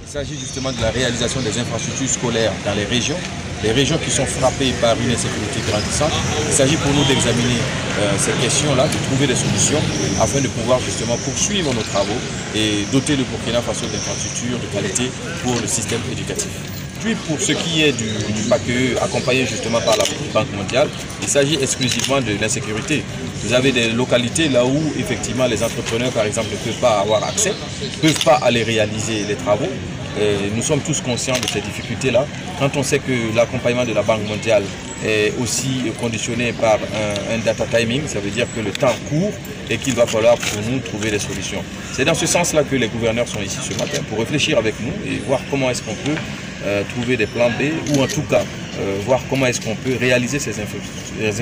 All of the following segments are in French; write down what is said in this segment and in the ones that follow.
Il s'agit justement de la réalisation des infrastructures scolaires dans les régions qui sont frappées par une insécurité grandissante. Il s'agit pour nous d'examiner ces questions-là, de trouver des solutions afin de pouvoir justement poursuivre nos travaux et doter le Burkina Faso d'infrastructures de qualité pour le système éducatif. Puis pour ce qui est du PACE, accompagné justement par la Banque mondiale, il s'agit exclusivement de l'insécurité. Vous avez des localités là où effectivement les entrepreneurs par exemple ne peuvent pas avoir accès, ne peuvent pas aller réaliser les travaux. Nous sommes tous conscients de ces difficultés-là. Quand on sait que l'accompagnement de la Banque mondiale est aussi conditionné par un data timing, ça veut dire que le temps court et qu'il va falloir pour nous trouver des solutions. C'est dans ce sens-là que les gouverneurs sont ici ce matin pour réfléchir avec nous et voir comment est-ce qu'on peut trouver des plans B ou en tout cas voir comment est-ce qu'on peut réaliser ces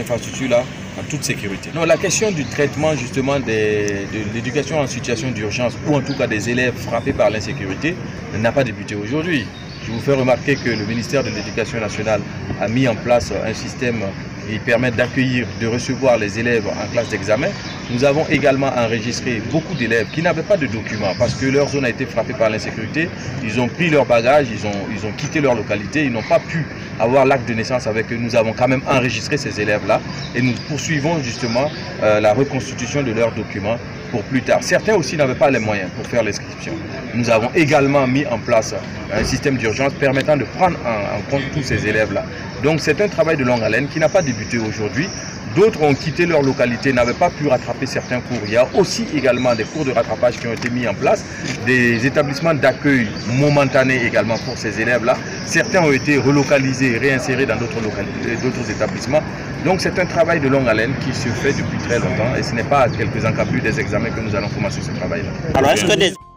infrastructures-là en toute sécurité. Non, la question du traitement justement de l'éducation en situation d'urgence ou en tout cas des élèves frappés par l'insécurité n'a pas débuté aujourd'hui. Je vous fais remarquer que le ministère de l'Éducation nationale a mis en place un système qui permet d'accueillir, de recevoir les élèves en classe d'examen. Nous avons également enregistré beaucoup d'élèves qui n'avaient pas de documents parce que leur zone a été frappée par l'insécurité. Ils ont pris leur bagage, ils ont quitté leur localité, ils n'ont pas pu avoir l'acte de naissance avec eux. Nous avons quand même enregistré ces élèves-là et nous poursuivons justement la reconstitution de leurs documents pour plus tard. Certains aussi n'avaient pas les moyens pour faire l'inscription. Nous avons également mis en place un système d'urgence permettant de prendre en compte tous ces élèves-là. Donc c'est un travail de longue haleine qui n'a pas débuté aujourd'hui. D'autres ont quitté leur localité, n'avaient pas pu rattraper certains cours. Il y a aussi également des cours de rattrapage qui ont été mis en place, des établissements d'accueil momentanés également pour ces élèves-là. Certains ont été relocalisés et réinsérés dans d'autres établissements. Donc c'est un travail de longue haleine qui se fait depuis très longtemps et ce n'est pas à quelques encablures des examens que nous allons commencer ce travail-là. Alors est-ce que